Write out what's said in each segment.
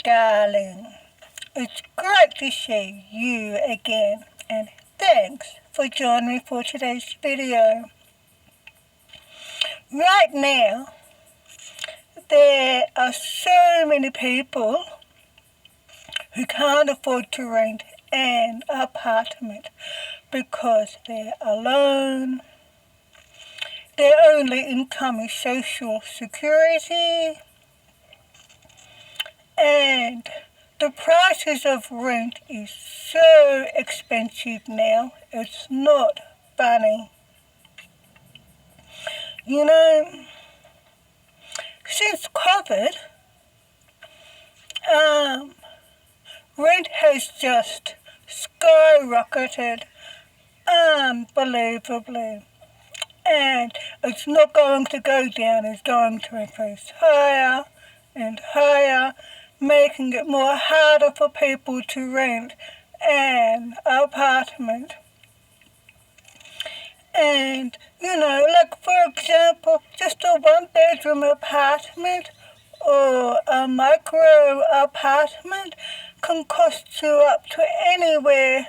darling. It's great to see you again, and thanks for joining me for today's video. Right now, there are so many people who can't afford to rent an apartment because they're alone. Their only income is Social Security, and the prices of rent is so expensive now, it's not funny. You know, since COVID, rent has just skyrocketed unbelievably. And it's not going to go down, it's going to increase higher and higher, making it more harder for people to rent an apartment. And, like for example, just a one-bedroom apartment or a micro apartment can cost you up to anywhere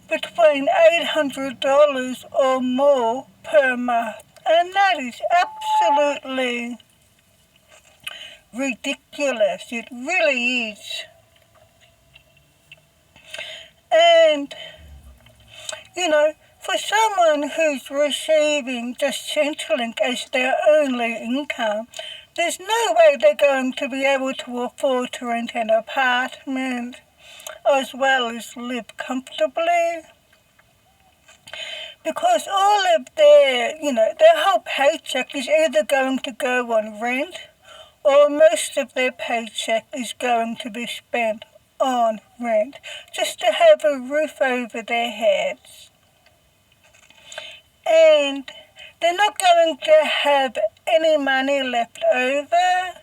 between $800 or more per month. And that is absolutely ridiculous. It really is. And, for someone who's receiving just Centrelink as their only income, there's no way they're going to be able to afford to rent an apartment as well as live comfortably. Because all of their whole paycheck is either going to go on rent or most of their paycheck is going to be spent on rent just to have a roof over their heads. And they're not going to have any money left over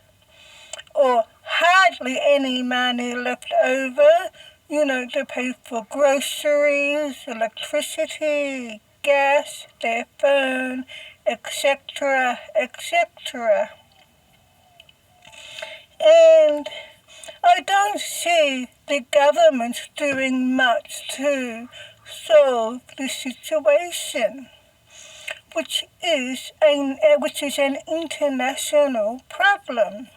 or hardly any money left over, to pay for groceries, electricity, gas, their phone, etc., etc. And I don't see the government doing much to solve the situation, which is an international problem.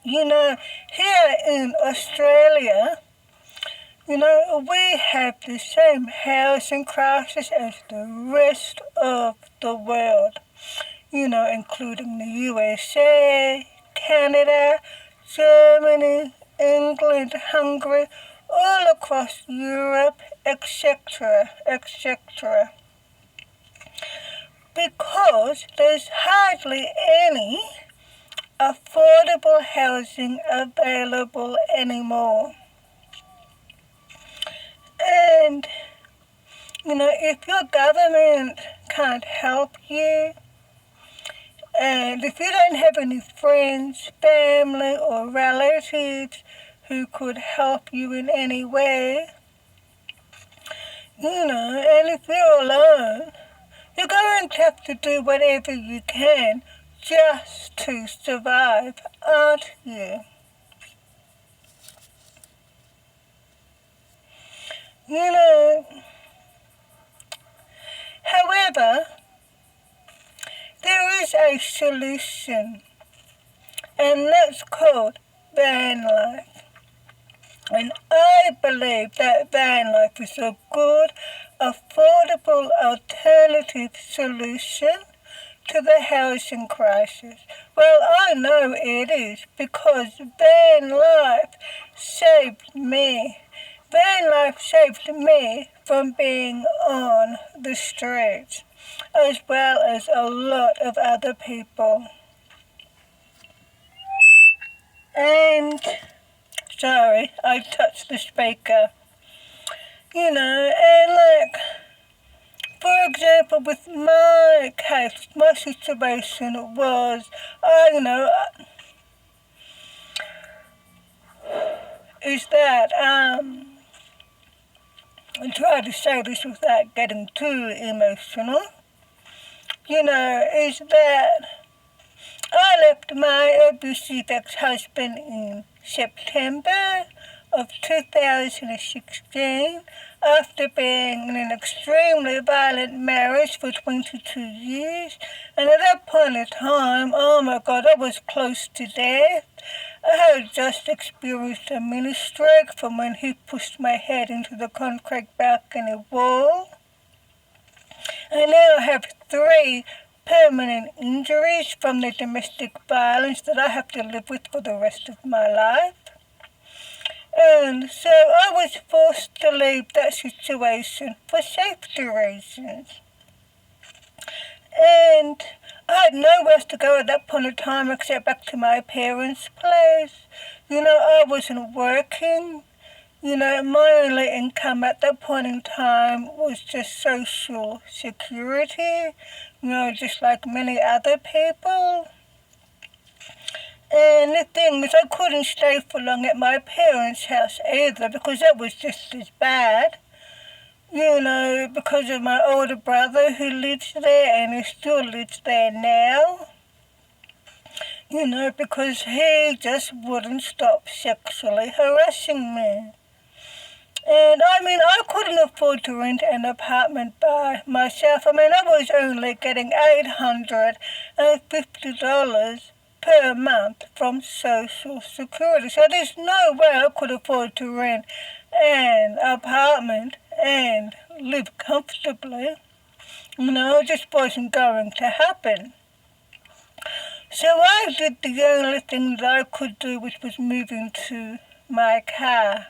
Here in Australia, we have the same housing crisis as the rest of the world, including the USA, Canada, Germany, England, Hungary, all across Europe, etc., etc. Because there's hardly any affordable housing available anymore. And, if your government can't help you, and if you don't have any friends, family, or relatives who could help you in any way, and if you're alone, you're going to have to do whatever you can just to survive, aren't you? However, there is a solution, and that's called van life. And I believe that van life is a good, affordable alternative solution to the housing crisis. Well, I know it is because van life saved me. Van life saved me from being on the streets, as well as a lot of other people. And, sorry, I touched the speaker. For example, with my case, my situation was, is that, I try to say this without getting too emotional, is that I left my abusive ex-husband in September of 2016 after being in an extremely violent marriage for 22 years. And at that point in time, oh my God, I was close to death. I had just experienced a mini stroke from when he pushed my head into the concrete balcony wall. And now I have 3 permanent injuries from the domestic violence that I have to live with for the rest of my life. And so I was forced to leave that situation for safety reasons. And I had nowhere else to go at that point in time except back to my parents' place. I wasn't working. My only income at that point in time was just social security, just like many other people. And the thing is, I couldn't stay for long at my parents' house either because that was just as bad. Because of my older brother who lives there and who still lives there now. Because he just wouldn't stop sexually harassing me. And I couldn't afford to rent an apartment by myself. I was only getting $850 per month from Social Security. So there's no way I could afford to rent an apartment and live comfortably. It just wasn't going to happen. So I did the only thing that I could do, which was move into my car.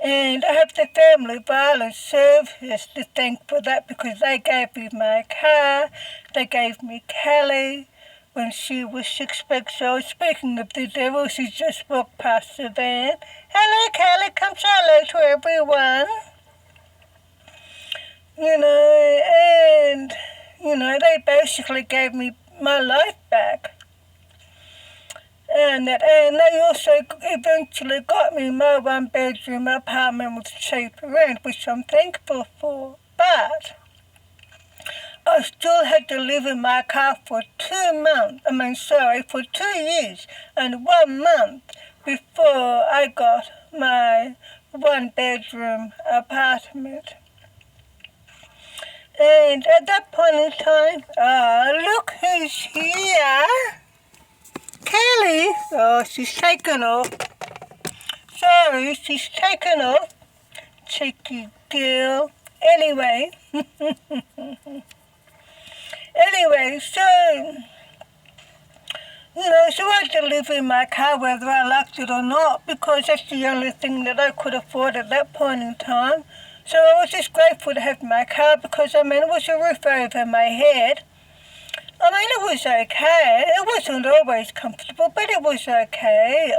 And I have the Family Violence Service to thank for that because they gave me my car, they gave me Kelly when she was 6 weeks old. Speaking of the devil, she just walked past the van. Hello, Kelly, come say hello to everyone. They basically gave me my life back. And they also eventually got me my 1-bedroom apartment with cheap rent, which I'm thankful for. But I still had to live in my car for 2 years and 1 month before I got my 1-bedroom apartment. And at that point in time, look who's here. Kelly. Oh, she's taken off. Sorry, she's taken off. Cheeky girl. Anyway. So I had to live in my car whether I liked it or not because that's the only thing that I could afford at that point in time. So I was just grateful to have my car because, it was a roof over my head. It was okay. It wasn't always comfortable, but it was okay.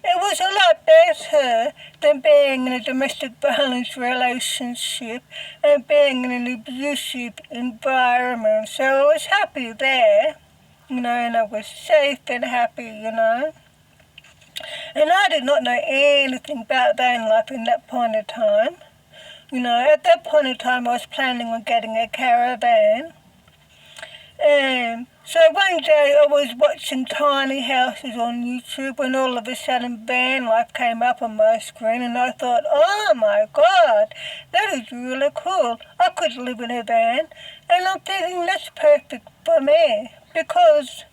It was a lot better than being in a domestic violence relationship and being in an abusive environment. So I was happy there, and I was safe and happy, And I did not know anything about van life in that point of time. At that point in time I was planning on getting a caravan. And so one day I was watching tiny houses on YouTube when all of a sudden van life came up on my screen and I thought, oh my God, that is really cool. I could live in a van. And I'm thinking that's perfect for me because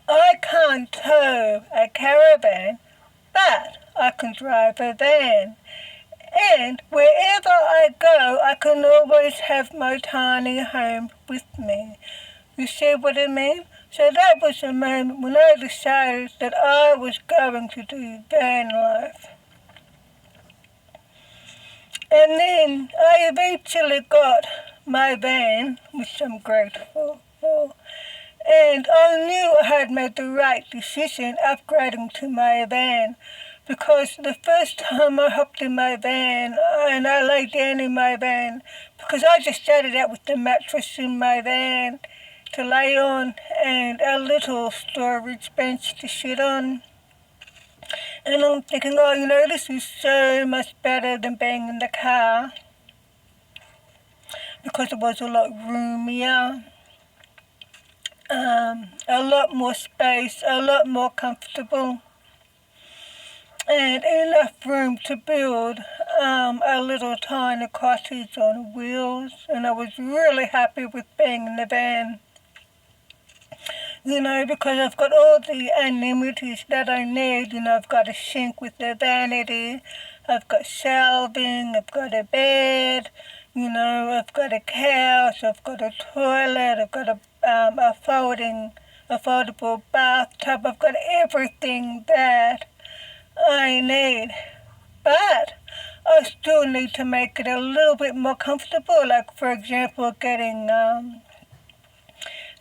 I can't tow a caravan, but I can drive a van. And wherever I go, I can always have my tiny home with me. You see what I mean? So that was the moment when I decided that I was going to do van life. And then I eventually got my van, which I'm grateful for. And I knew I had made the right decision upgrading to my van. Because the first time I hopped in my van and I lay down in my van, because I just started out with the mattress in my van to lay on and a little storage bench to sit on. And I'm thinking, this is so much better than being in the car because it was a lot roomier. a lot more space, a lot more comfortable, and enough room to build a little tiny cottage on wheels. And I was really happy with being in the van, because I've got all the amenities that I need. I've got a sink with a vanity, I've got shelving, I've got a bed, I've got a couch, I've got a toilet, I've got a foldable bathtub. I've got everything that I need. But I still need to make it a little bit more comfortable, like, for example, getting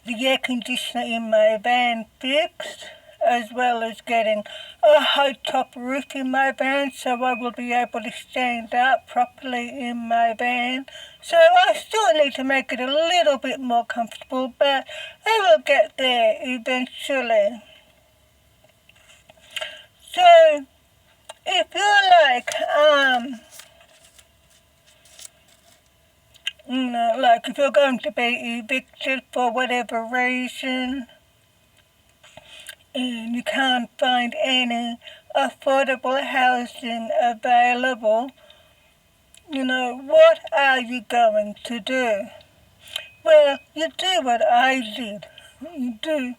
the air conditioner in my van fixed, as well as getting a high top roof in my van, so I will be able to stand up properly in my van. So I still need to make it a little bit more comfortable, but I will get there eventually. So if you're like if you're going to be evicted for whatever reason, and you can't find any affordable housing available, what are you going to do? Well, you do what I did. You do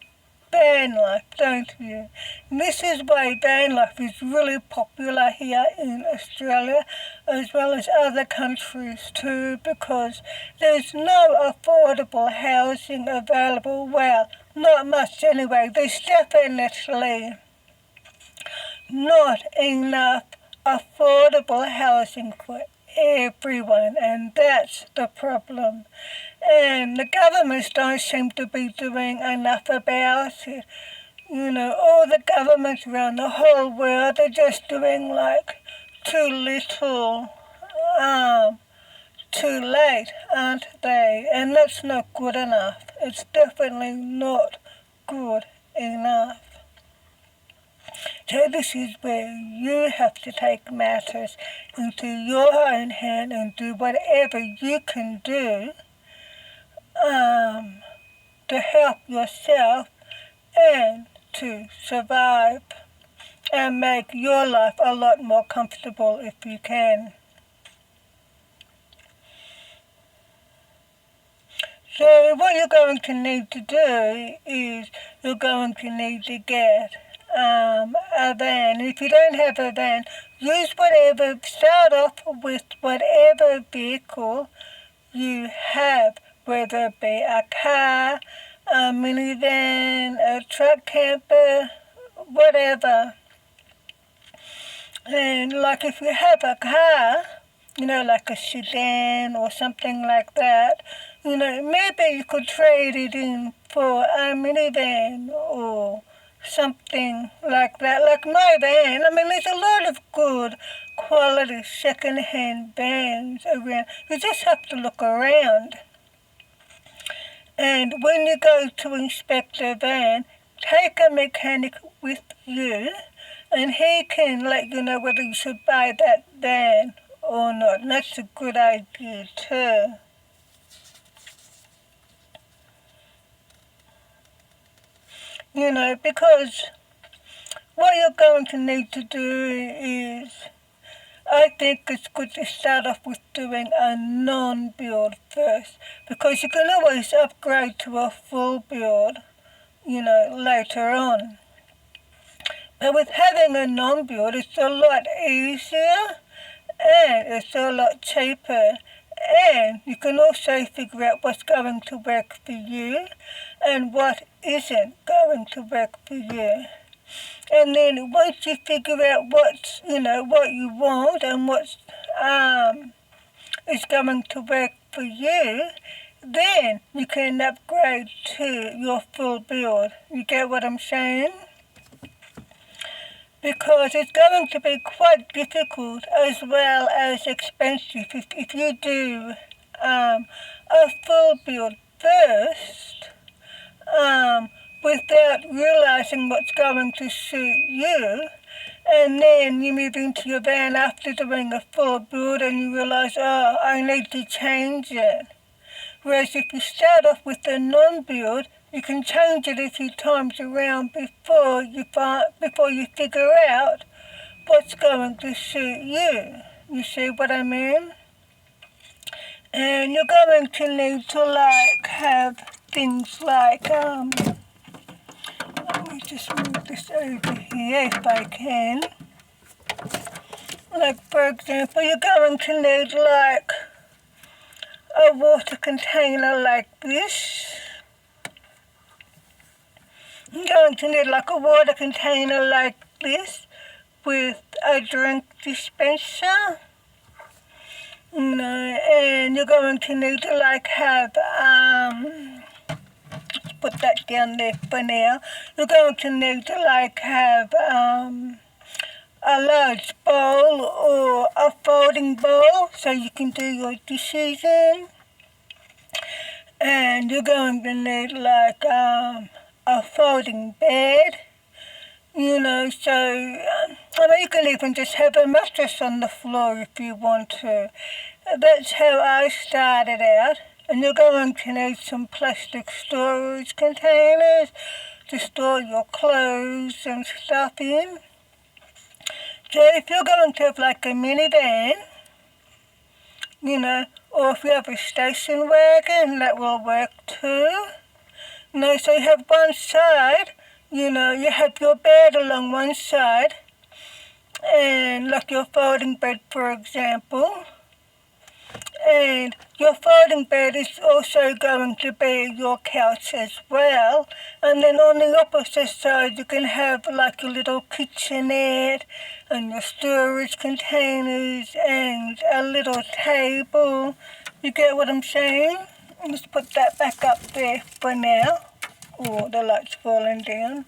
van life, don't you? And this is why van life is really popular here in Australia, as well as other countries too, because there's no affordable housing available. Well, not much anyway. There's definitely not enough affordable housing for everyone, and that's the problem. And the governments don't seem to be doing enough about it. All the governments around the whole world are just doing like too little, too late, aren't they? And that's not good enough. It's definitely not good enough. So this is where you have to take matters into your own hand and do whatever you can do to help yourself and to survive and make your life a lot more comfortable if you can. So what you're going to need to do is you're going to need to get a van. If you don't have a van, start off with whatever vehicle you have, whether it be a car, a minivan, a truck camper, whatever. And like if you have a car, like a sedan or something like that, maybe you could trade it in for a minivan or something like that. Like my van, there's a lot of good quality second-hand vans around. You just have to look around. And when you go to inspect a van, take a mechanic with you, and he can let you know whether you should buy that van or not. And that's a good idea too. Because what you're going to need to do is, I think it's good to start off with doing a non-build first, because you can always upgrade to a full build, later on. But with having a non-build, it's a lot easier and it's a lot cheaper. And you can also figure out what's going to work for you and what isn't going to work for you. And then once you figure out what you want and what is going to work for you, then you can upgrade to your full build. You get what I'm saying? Because it's going to be quite difficult as well as expensive if you do a full build first without realizing what's going to suit you, and then you move into your van after doing a full build and you realize, I need to change it. Whereas if you start off with a non-build, You can change it a few times around before you figure out what's going to suit you. You see what I mean? And you're going to need to have things like, let me just move this over here if I can. Like, for example, you're going to need a water container like this. You're going to need a water container like this with a drink dispenser. And you're going to need to have, let's put that down there for now. You're going to need to have, a large bowl or a folding bowl so you can do your dishes in. And you're going to need a folding bed, so you can even just have a mattress on the floor if you want to. That's how I started out. And you're going to need some plastic storage containers to store your clothes and stuff in. So if you're going to have a minivan, or if you have a station wagon, that will work too. So you have one side, you have your bed along one side, and your folding bed, for example. And your folding bed is also going to be your couch as well. And then on the opposite side, you can have your little kitchenette and your storage containers and a little table. You get what I'm saying? Let's put that back up there for now. Oh, the light's falling down.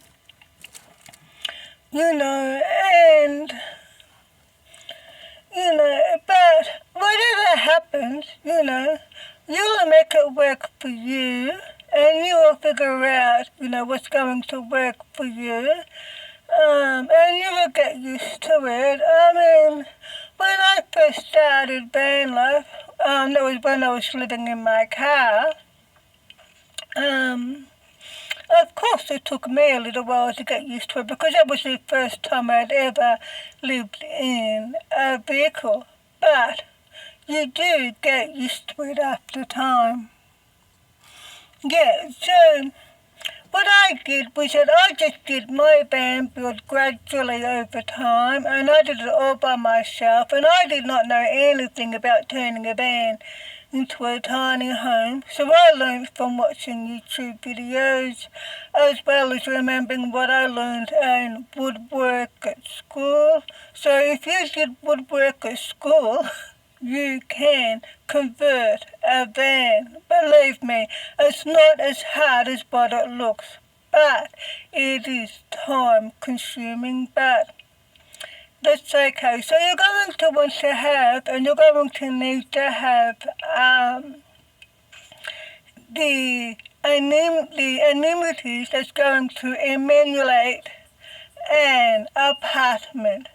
But whatever happens, you'll make it work for you, and you will figure out, what's going to work for you, and you will get used to it. I mean, when I first started van life, that was when I was living in my car, of course it took me a little while to get used to it because that was the first time I'd ever lived in a vehicle. But you do get used to it after time. Yeah, so what I did was that I just did my van build gradually over time, and I did it all by myself, and I did not know anything about turning a van into a tiny home. So I learned from watching YouTube videos, as well as remembering what I learned in woodwork at school. So if you did woodwork at school, you can convert a van. Believe me, it's not as hard as what it looks, but it is time consuming, but that's okay. So you're going to want to have, and you're going to need to have the amenities that's going to emulate an apartment.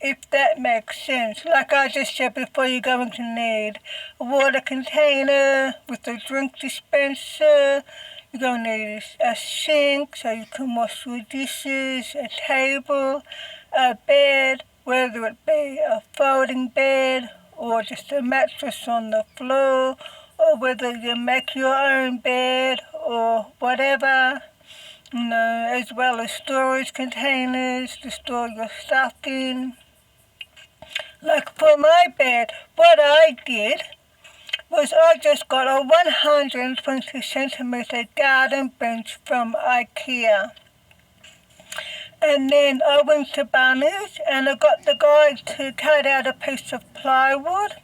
If that makes sense. Like I just said before, you're going to need a water container with a drink dispenser. You're going to need a sink so you can wash your dishes, a table, a bed, whether it be a folding bed or just a mattress on the floor, or whether you make your own bed or whatever. As well as storage containers to store your stuff in. Like for my bed, what I did was I just got a 120 centimeter garden bench from IKEA. And then I went to Bunnings and I got the guy to cut out a piece of plywood.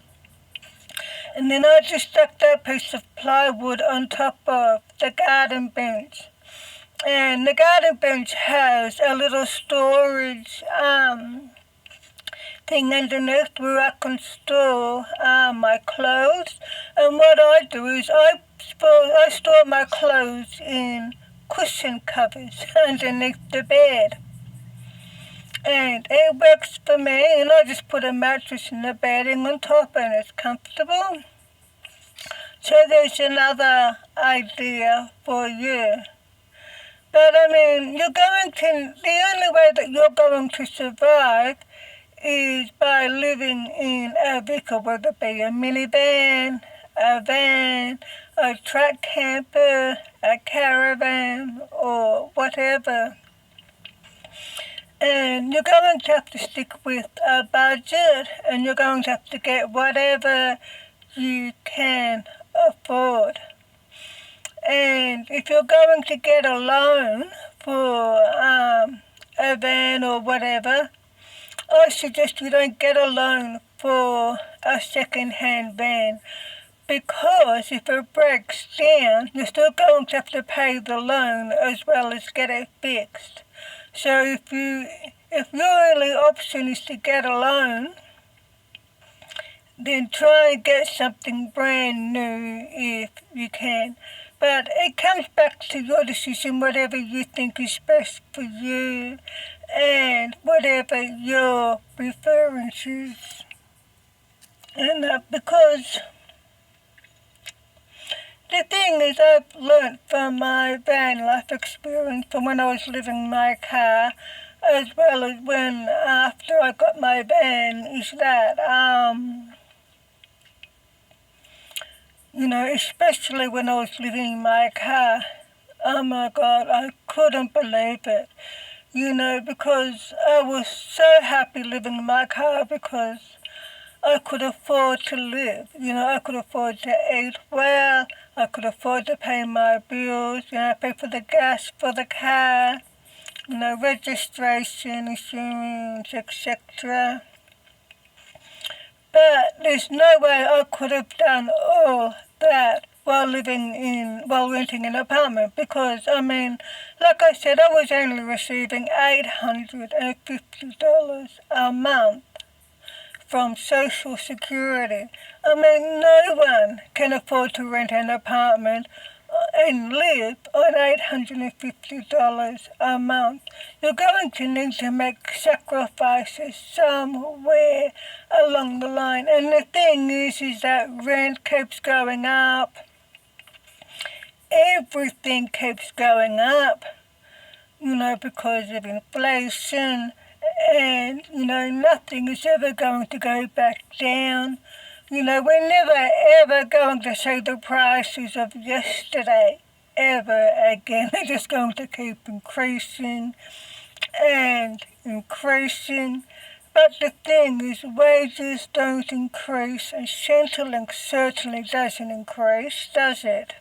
And then I just stuck that piece of plywood on top of the garden bench. And the garden bench has a little storage thing underneath where I can store my clothes. And what I do is I store my clothes in cushion covers underneath the bed. And it works for me, and I just put a mattress in the bedding on top and it's comfortable. So there's another idea for you. But I mean, the only way that you're going to survive is by living in a vehicle, whether it be a minivan, a van, a truck camper, a caravan, or whatever. And you're going to have to stick with a budget, and you're going to have to get whatever you can afford. And if you're going to get a loan for a van or whatever, I suggest you don't get a loan for a second-hand van, because if it breaks down, you're still going to have to pay the loan as well as get it fixed. So if your only option is to get a loan, then try and get something brand new if you can. But it comes back to your decision, whatever you think is best for you and whatever your preference is. And because the thing is, I've learnt from my van life experience from when I was living in my car, as well as after I got my van, is that, especially when I was living in my car, oh my God, I couldn't believe it, because I was so happy living in my car because I could afford to live, I could afford to eat well, I could afford to pay my bills, pay for the gas for the car, registration, insurance, etc. But there's no way I could have done all that while renting an apartment, because, like I said, I was only receiving $850 a month from Social Security. No one can afford to rent an apartment and live on $850 a month. You're going to need to make sacrifices somewhere along the line. And the thing is that rent keeps going up. Everything keeps going up, because of inflation. And, nothing is ever going to go back down. We're never ever going to see the prices of yesterday ever again. They're just going to keep increasing and increasing. But the thing is, wages don't increase, and Centrelink certainly doesn't increase, does it?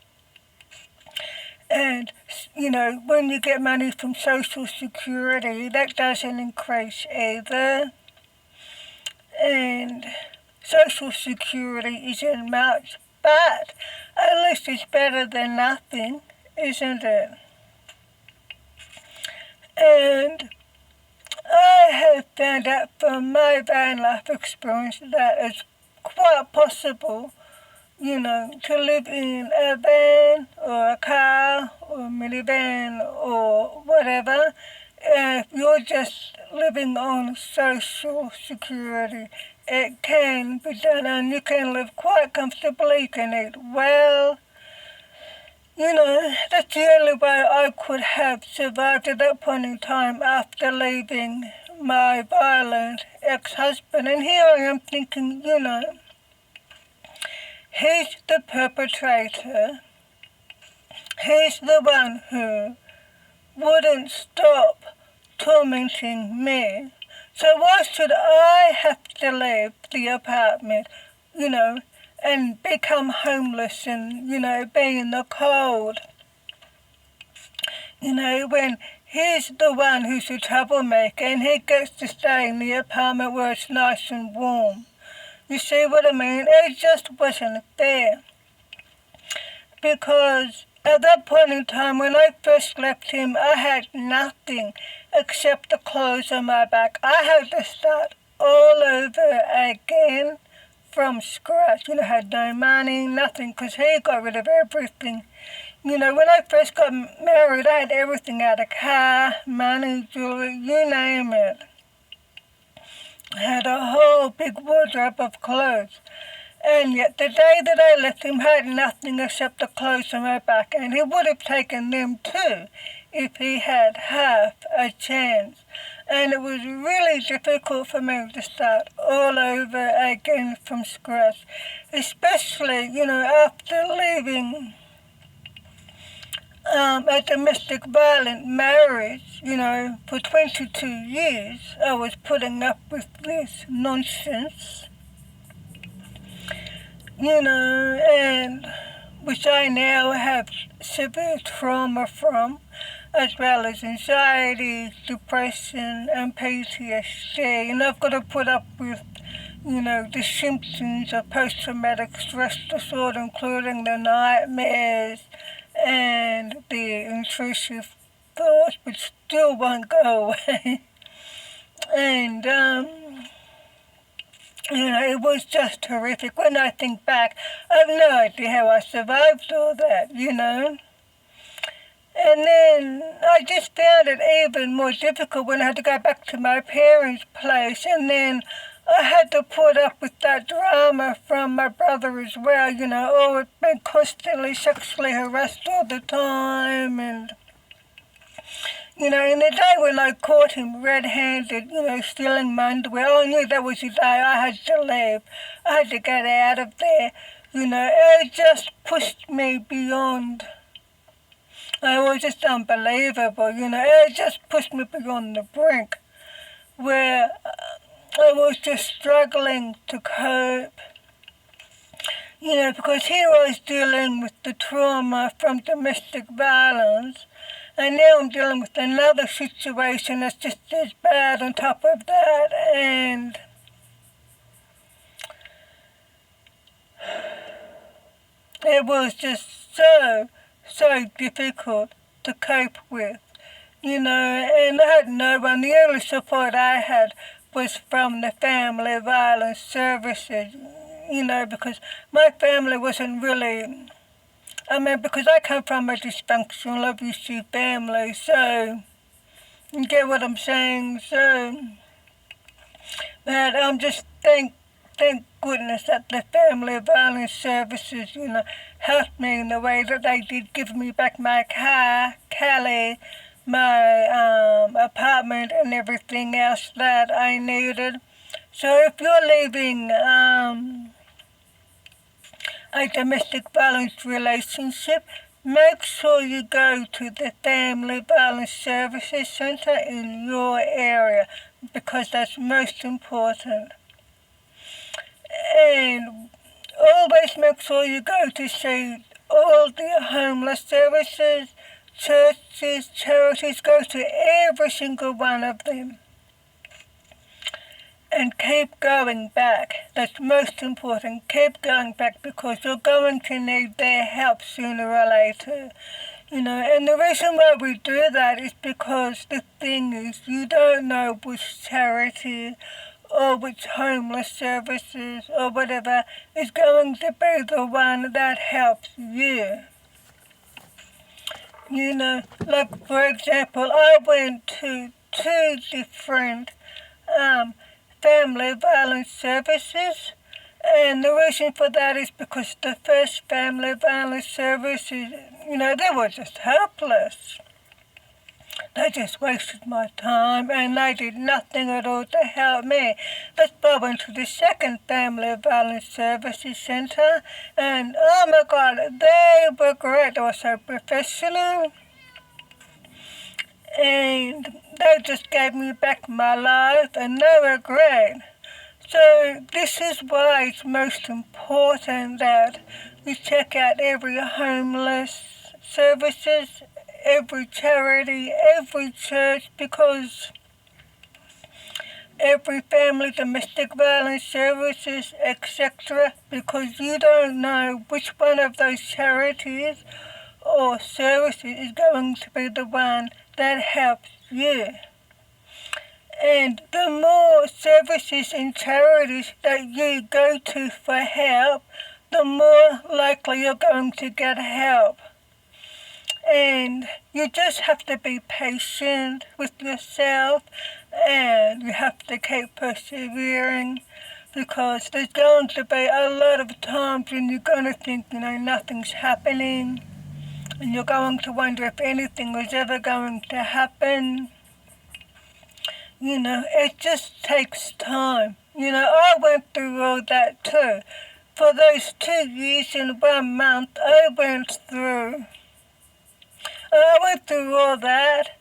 And, when you get money from Social Security, that doesn't increase either. And Social Security isn't much, but at least it's better than nothing, isn't it? And I have found out from my van life experience that it's quite possible, to live in a van or a car or a minivan or whatever, if you're just living on Social Security. It can be done, and you can live quite comfortably. You can eat well. That's the only way I could have survived at that point in time after leaving my violent ex-husband. And here I am thinking, he's the perpetrator. He's the one who wouldn't stop tormenting me. So why should I have to leave the apartment, and become homeless and, be in the cold? When he's the one who's a troublemaker and he gets to stay in the apartment where it's nice and warm. You see what I mean? It just wasn't fair. Because at that point in time, when I first left him, I had nothing except the clothes on my back. I had to start all over again from scratch. Had no money, nothing, because he got rid of everything. When I first got married, I had everything out of car, money, jewelry, you name it. I had a whole big wardrobe of clothes. And yet the day that I left him had nothing except the clothes on my back, and he would have taken them too if he had half a chance. And it was really difficult for me to start all over again from scratch, especially, after leaving a domestic violent marriage, for 22 years. I was putting up with this nonsense, and which I now have severe trauma from, as well as anxiety, depression, and PTSD. And I've got to put up with, the symptoms of post-traumatic stress disorder, including the nightmares and the intrusive thoughts, which still won't go away. And, it was just horrific. When I think back, I have no idea how I survived all that, And then I just found it even more difficult when I had to go back to my parents' place, and then I had to put up with that drama from my brother as well, being constantly sexually harassed all the time, and, in the day when I caught him red-handed, stealing my underwear, I knew that was the day I had to leave. I had to get out of there, it just pushed me beyond. It was just unbelievable, it just pushed me beyond the brink, where I was just struggling to cope, because here I was dealing with the trauma from domestic violence, and now I'm dealing with another situation that's just as bad on top of that, and it was just so difficult to cope with, and I had no one. The only support I had was from the family violence services, because my family wasn't really, because I come from a dysfunctional, abusive family, so, you get what I'm saying? So, but I'm just thank goodness that the family violence services, helped me in the way that they did, give me back my car, Callie, my apartment, and everything else that I needed. So if you're leaving a domestic violence relationship, make sure you go to the Family Violence Services Center in your area, because that's most important. And always make sure you go to see all the homeless services, churches, charities. Go to every single one of them. And keep going back. That's most important. Keep going back, because you're going to need their help sooner or later. And the reason why we do that is because the thing is, you don't know which charity or which homeless services or whatever is going to be the one that helps you. Like for example, I went to 2 different family violence services, and the reason for that is because the first family violence services, they were just helpless. They just wasted my time, and they did nothing at all to help me. That's why I went to the second Family Violence Services Center, and oh my God, they were great. They were so professional, and they just gave me back my life, and they were great. So this is why it's most important that we check out every homeless services, every charity, every church, because every family domestic violence services, etc., because you don't know which one of those charities or services is going to be the one that helps you. And the more services and charities that you go to for help, the more likely you're going to get help. And you just have to be patient with yourself, and you have to keep persevering, because there's going to be a lot of times when you're going to think, nothing's happening, and you're going to wonder if anything was ever going to happen. It just takes time. I went through all that too. For those 2 years and 1 month, I went through all that.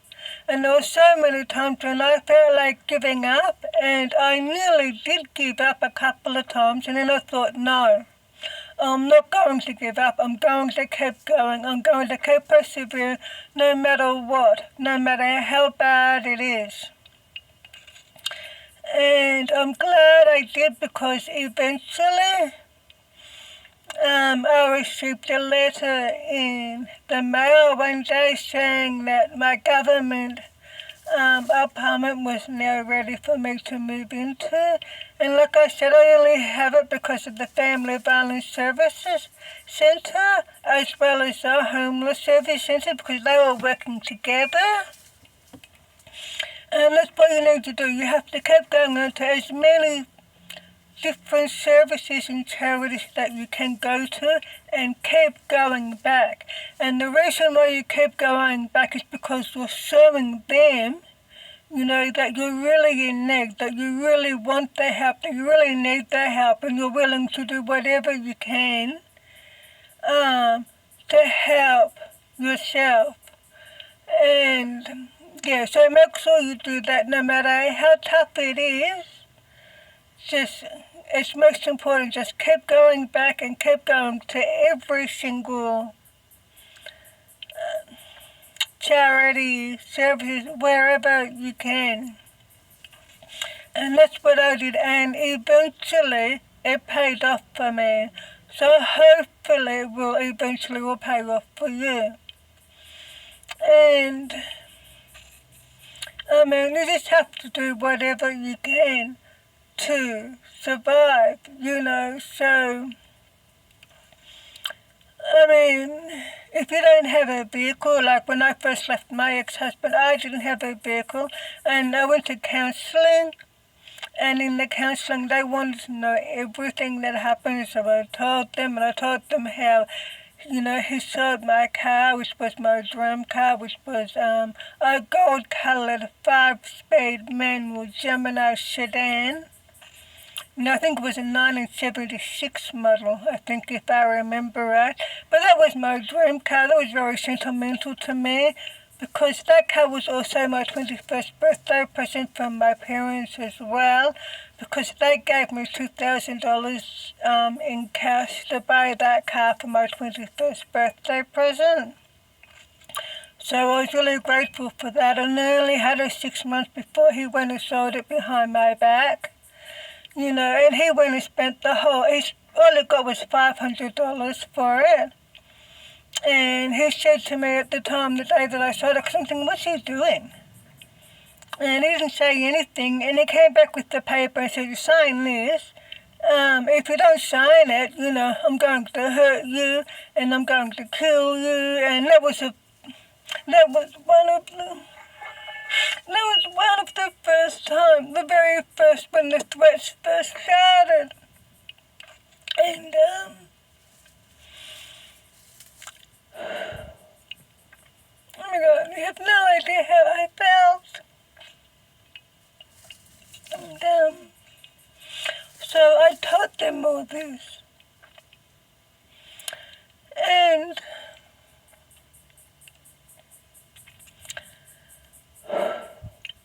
And there were so many times when I felt like giving up, and I nearly did give up a couple of times, and then I thought, no, I'm not going to give up. I'm going to keep going. I'm going to keep persevering no matter what, no matter how bad it is. And I'm glad I did, because eventually I received a letter in the mail one day saying that my government apartment was now ready for me to move into. And like I said, I only have it because of the Family Violence Services Centre as well as the Homeless Service Centre, because they were working together. And that's what you need to do. You have to keep going into as many different services and charities that you can go to and keep going back. And the reason why you keep going back is because you're showing them, that you're really in need, that you really want their help, that you really need their help, and you're willing to do whatever you can to help yourself. And yeah, so make sure you do that no matter how tough it is. It's most important, just keep going back and keep going to every single charity, services, wherever you can. And that's what I did, and eventually it paid off for me. So hopefully it will eventually pay off for you. And you just have to do whatever you can to survive, so, if you don't have a vehicle, like when I first left my ex-husband, I didn't have a vehicle, and I went to counseling, and in the counseling, they wanted to know everything that happened, so I told them how, he sold my car, which was my dream car, which was a gold-colored 5-speed manual Gemini sedan. I think it was a 1976 model, I think, if I remember right. But that was my dream car. That was very sentimental to me, because that car was also my 21st birthday present from my parents as well, because they gave me $2,000 in cash to buy that car for my 21st birthday present. So I was really grateful for that, and I only had it 6 months before he went and sold it behind my back. And he went and spent all he got was $500 for it. And he said to me at the time, the day that I sold it, because I'm thinking, what's he doing? And he didn't say anything, and he came back with the paper and said, you sign this. If you don't sign it, I'm going to hurt you, and I'm going to kill you. And that was one of the first time, the very first, when the threats first started. And, oh my God, you have no idea how I felt. And, so I taught them all this.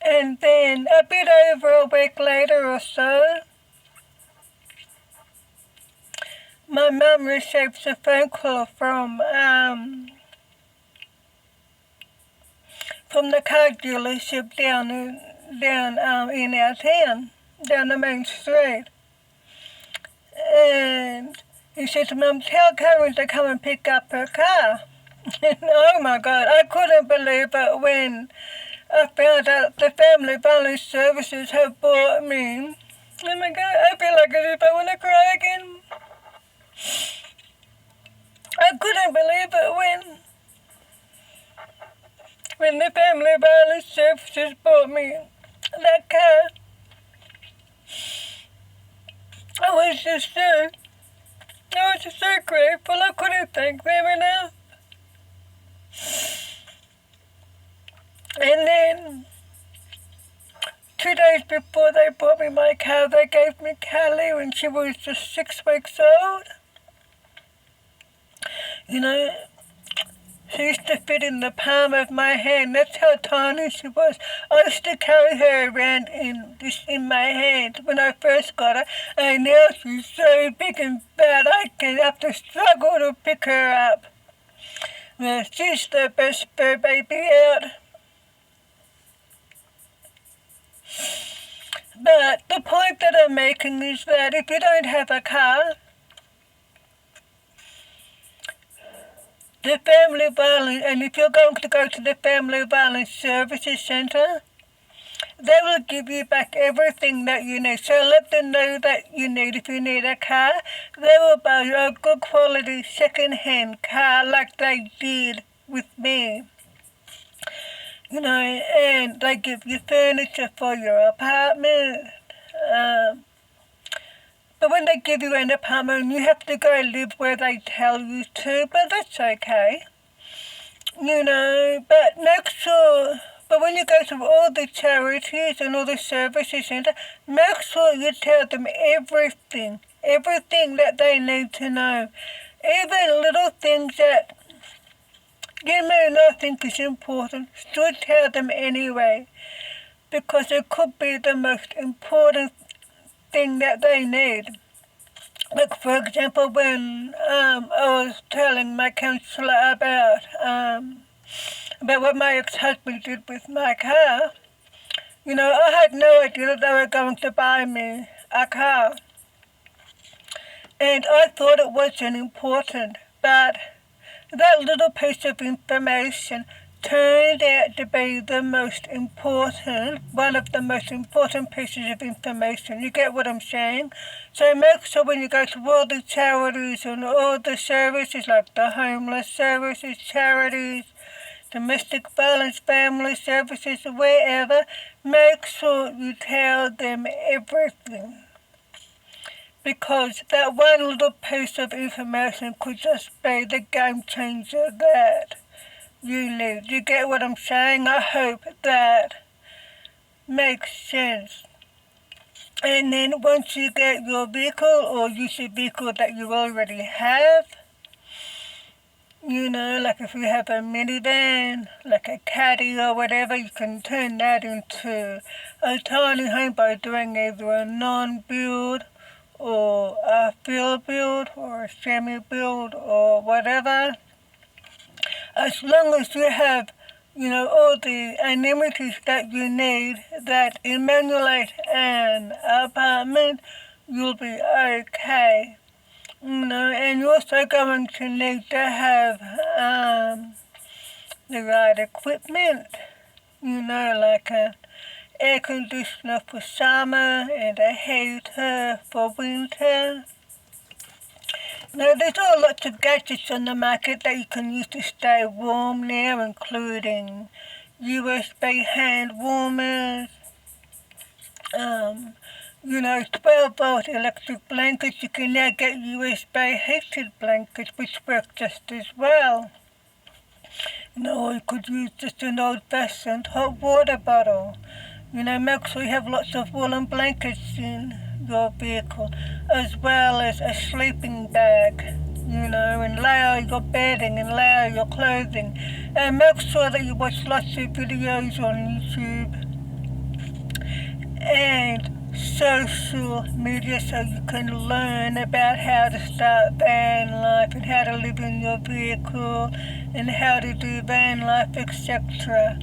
And then a bit over a week later or so, my mum receives a phone call from the car dealership down in our town, down the main street. And he said to Mum, tell Karen to come and pick up her car. And oh my God, I couldn't believe it when I found out the Family Violence Services have bought me. Oh my God, I feel like as if I want to cry again. I couldn't believe it when the Family Violence Services bought me that car. was just so grateful. I couldn't thank them enough. And then 2 days before they bought me my car, they gave me Callie when she was just 6 weeks old. You know, she used to fit in the palm of my hand. That's how tiny she was. I used to carry her around in my hand when I first got her, and now she's so big and fat I can have to struggle to pick her up. Well, she's the best fur baby out. But the point that I'm making is that if you don't have a car, the Family Violence, and if you're going to go to the Family Violence Services Centre, they will give you back everything that you need. So let them know that you need, if you need a car, they will buy you a good quality second-hand car like they did with me. You know, and they give you furniture for your apartment. But when they give you an apartment, you have to go live where they tell you to, but that's okay. You know, but make sure, but when you go to all the charities and all the services centre, make sure you tell them everything that they need to know. Even little things that you may not think is important, still tell them anyway, because it could be the most important thing that they need. Like, for example, when I was telling my counsellor about what my ex-husband did with my car, you know, I had no idea that they were going to buy me a car. And I thought it wasn't important, but that little piece of information turned out to be one of the most important pieces of information. You get what I'm saying? So make sure when you go to all the charities and all the services, like the homeless services, charities, domestic violence, family services, wherever, make sure you tell them everything. Because that one little piece of information could just be the game changer that you need. You get what I'm saying? I hope that makes sense. And then once you get your vehicle, or use a vehicle that you already have, you know, like if you have a minivan, like a caddy or whatever, you can turn that into a tiny home by doing either a non-build or a full build or a semi-build or whatever. As long as you have, you know, all the amenities that you need that emulate an apartment, you'll be okay. You know, and you're also going to need to have the right equipment, you know, like an air conditioner for summer and a heater for winter. Now, there's all lots of gadgets on the market that you can use to stay warm now, including USB hand warmers, you know, 12-volt electric blankets. You can now get USB heated blankets, which work just as well. You know, or you could use just an old-fashioned hot water bottle. You know, make sure you have lots of woolen blankets in your vehicle, as well as a sleeping bag, you know, and layer your bedding and layer your clothing. And make sure that you watch lots of videos on YouTube and social media so you can learn about how to start van life and how to live in your vehicle and how to do van life, etc.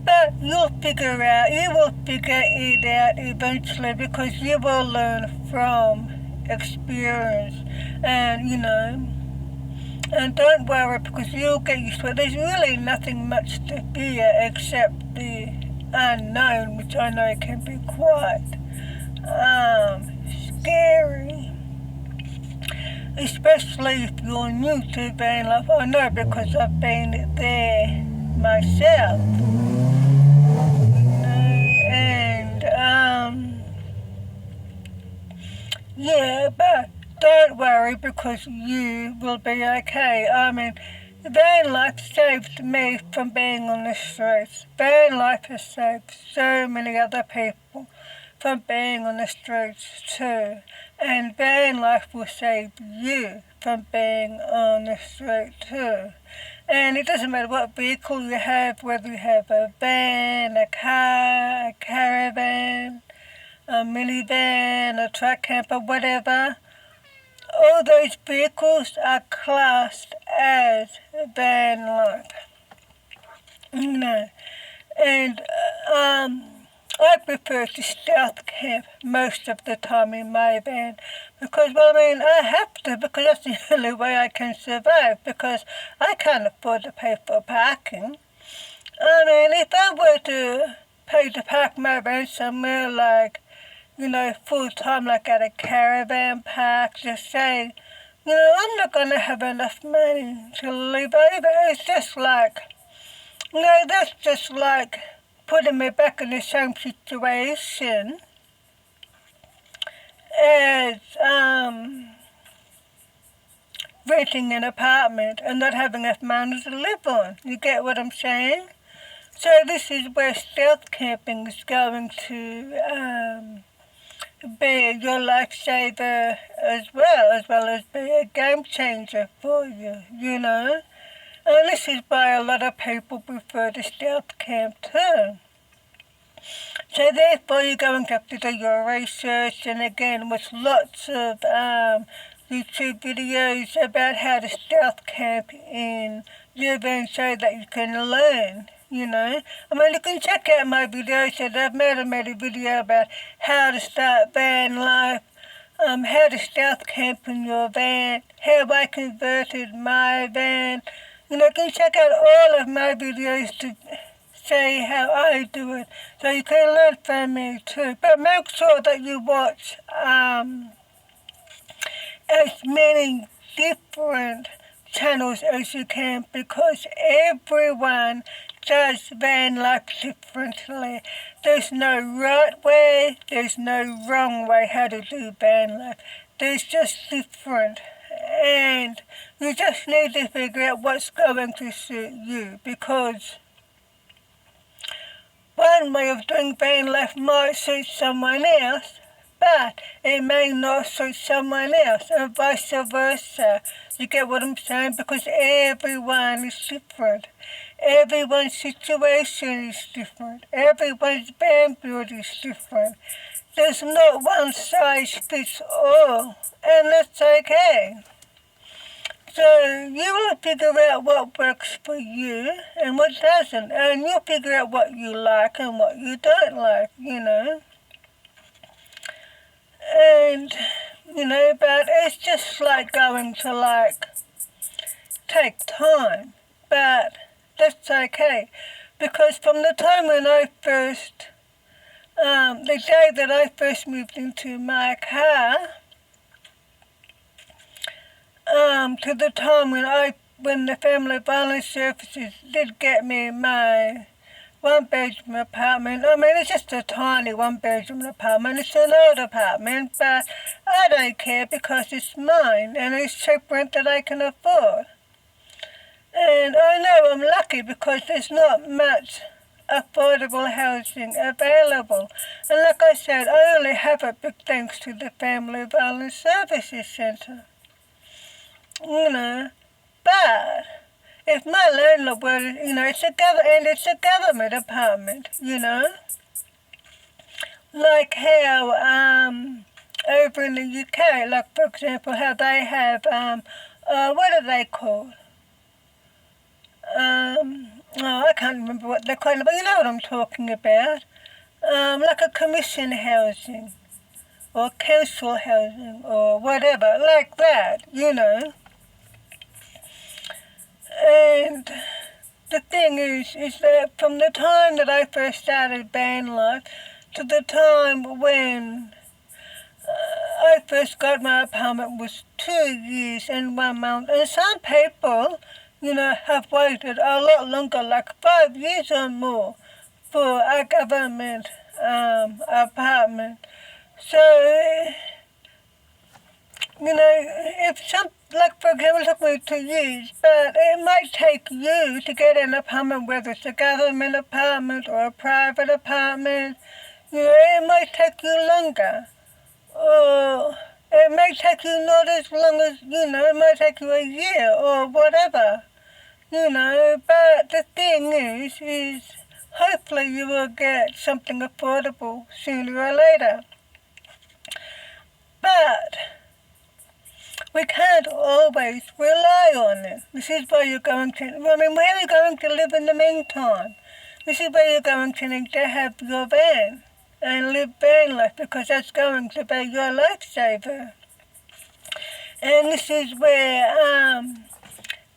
But you will figure it out eventually, because you will learn from experience. And, you know, and don't worry, because you'll get used to it. There's really nothing much to fear except the unknown, which I know can be quite scary. Especially if you're new to van life. I know, because I've been there myself. And yeah, worry because you will be okay. I mean, van life saved me from being on the streets. Van life has saved so many other people from being on the streets too. And van life will save you from being on the street too. And it doesn't matter what vehicle you have, whether you have a van, a car, a caravan, a minivan, a truck camper, whatever. All those vehicles are classed as van life. And I prefer to stealth camp most of the time in my van because, well, I mean, I have to because that's the only way I can survive because I can't afford to pay for parking. I mean, if I were to pay to park my van somewhere like, full time, like at a caravan park, just say, I'm not going to have enough money to live over. It's just like, that's just like putting me back in the same situation as renting an apartment and not having enough money to live on. You get what I'm saying? So this is where stealth camping is going to be your lifesaver as well as be a game changer for you, And this is why a lot of people prefer to stealth camp too. So therefore you're going to have to do your research, and again with lots of YouTube videos about how to stealth camp in your van so that you can learn. I mean, you can check out my videos that I've made a video about how to start van life, how to stealth camp in your van, how I converted my van. You can check out all of my videos to say how I do it, so you can learn from me too. But make sure that you watch as many different channels as you can because everyone does van life differently. There's no right way, there's no wrong way how to do van life. There's just different. And you just need to figure out what's going to suit you because one way of doing van life might suit someone else, but it may not suit someone else, and vice versa. You get what I'm saying? Because everyone is different. Everyone's situation is different. Everyone's van build is different. There's not one size fits all, and that's okay. So you will figure out what works for you and what doesn't, and you'll figure out what you like and what you don't like, And, but it's just like going to take time, but that's okay, because from the time when I first, the day that I first moved into my car, to the time when the Family Violence Services did get me my one-bedroom apartment. I mean, it's just a tiny one-bedroom apartment. It's an old apartment, but I don't care because it's mine and it's cheap rent that I can afford. And I know I'm lucky because there's not much affordable housing available. And like I said, I only have it big thanks to the Family Violence Services Centre. But if my landlord were, it's a government apartment, like how over in the UK, like for example, how they have what are they called? I can't remember what they're called, but you know what I'm talking about. Like a commission housing, or council housing, or whatever, like that, And the thing is that from the time that I first started van life to the time when I first got my apartment was 2 years and 1 month. And some people, have waited a lot longer, like 5 years or more, for a government apartment. So if like for example, it took me 2 years, but it might take you to get an apartment, whether it's a government apartment or a private apartment. It might take you longer. Or it may take you not as long as, it might take you a year or whatever. But the thing is hopefully you will get something affordable sooner or later. But we can't always rely on it. This is where you're going to, where are you going to live in the meantime? This is where you're going to need to have your van and live van life, because that's going to be your lifesaver. And this is where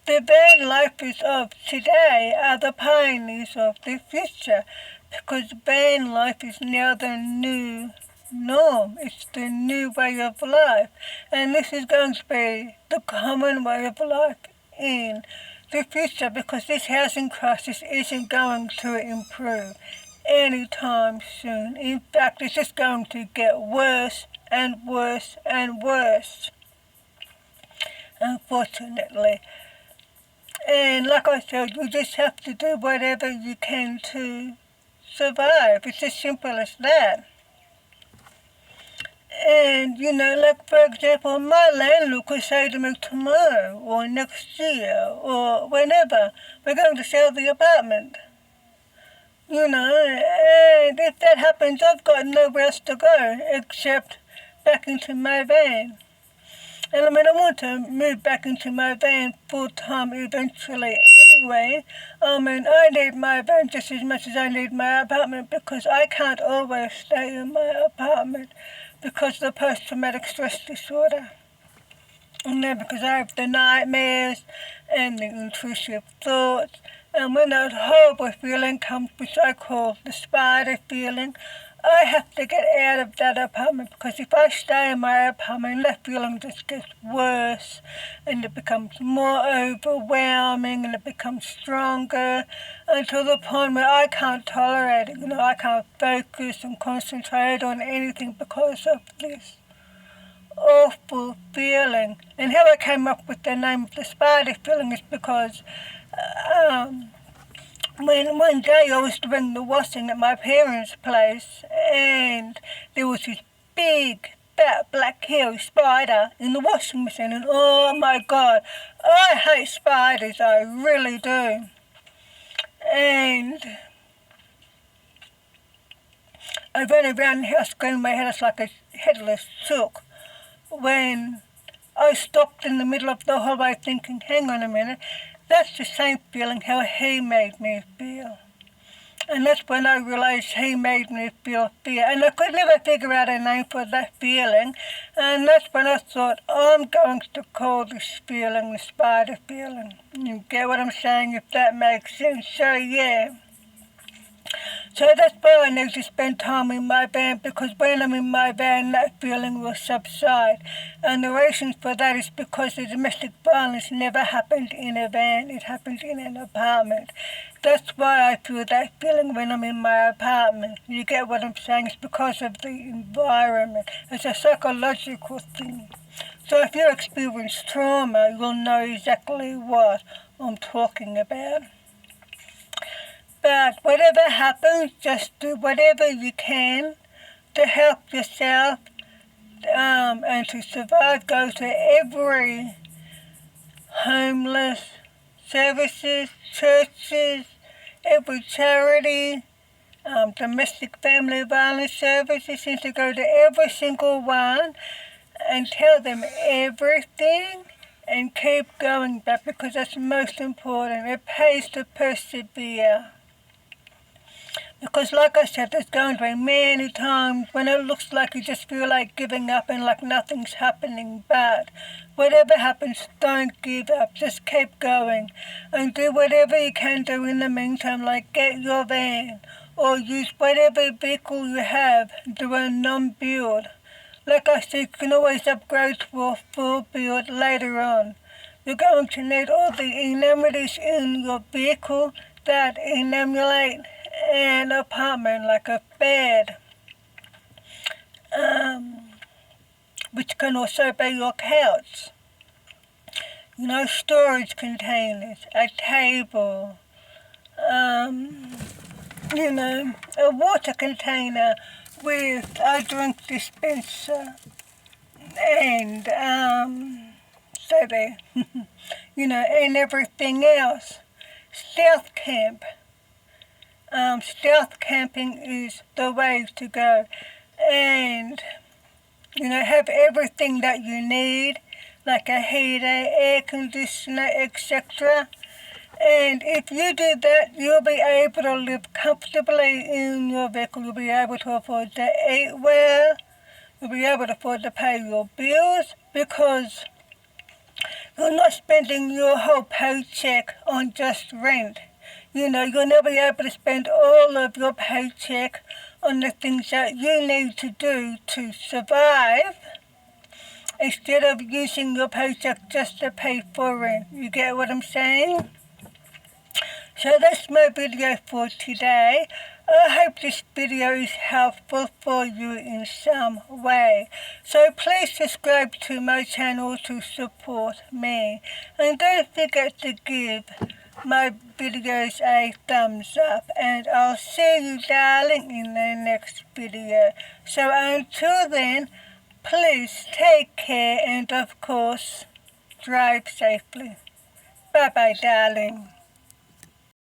the van lifers of today are the pioneers of the future, because van life is now the new norm. It's the new way of life, and this is going to be the common way of life in the future, because this housing crisis isn't going to improve anytime soon. In fact, it's just going to get worse and worse and worse, unfortunately. And like I said, you just have to do whatever you can to survive. It's as simple as that. And, like for example, my landlord could say to me tomorrow or next year or whenever, we're going to sell the apartment. And if that happens, I've got nowhere else to go except back into my van. And I want to move back into my van full time eventually anyway. I need my van just as much as I need my apartment, because I can't always stay in my apartment because of the post-traumatic stress disorder. And then because I have the nightmares and the intrusive thoughts, and when that horrible feeling comes, which I call the spider feeling, I have to get out of that apartment, because if I stay in my apartment, that feeling just gets worse, and it becomes more overwhelming, and it becomes stronger, until the point where I can't tolerate it. I can't focus and concentrate on anything because of this awful feeling. And how I came up with the name of the spider feeling is because when one day I was doing the washing at my parents' place, and there was this big, fat, black, hairy spider in the washing machine, and oh my God, I hate spiders, I really do. And I ran around the house screaming my head like a headless chook when I stopped in the middle of the hallway thinking, hang on a minute, that's the same feeling how he made me feel. And that's when I realized he made me feel fear. And I could never figure out a name for that feeling. And that's when I thought, I'm going to call this feeling the spider feeling. You get what I'm saying, if that makes sense? So yeah. So that's why I need to spend time in my van, because when I'm in my van, that feeling will subside. And the reason for that is because the domestic violence never happened in a van, it happened in an apartment. That's why I feel that feeling when I'm in my apartment. You get what I'm saying? It's because of the environment. It's a psychological thing. So if you experience trauma, you'll know exactly what I'm talking about. But whatever happens, just do whatever you can to help yourself and to survive. Go to every homeless services, churches, every charity, domestic family violence services. You need to go to every single one and tell them everything and keep going back, because that's most important. It pays to persevere. Because like I said, there's going to be many times when it looks like you just feel like giving up and like nothing's happening. But whatever happens, don't give up. Just keep going. And do whatever you can do in the meantime, like get your van or use whatever vehicle you have, do a non-build. Like I said, you can always upgrade to a full build later on. You're going to need all the amenities in your vehicle that emulate an apartment, like a bed, which can also be your couch. Storage containers, a table, a water container with a drink dispenser, and so there, and everything else. Stealth camp. Stealth camping is the way to go, and have everything that you need, like a heater, air conditioner, etc. And if you do that, you'll be able to live comfortably in your vehicle. You'll be able to afford to eat well. You'll be able to afford to pay your bills because you're not spending your whole paycheck on just rent. You'll never be able to spend all of your paycheck on the things that you need to do to survive instead of using your paycheck just to pay for rent. You get what I'm saying? So that's my video for today. I hope this video is helpful for you in some way. So please subscribe to my channel to support me. And don't forget to give my videos a thumbs up. And I'll see you, darling, in the next video. So until then, please take care and, of course, drive safely. Bye-bye, darling.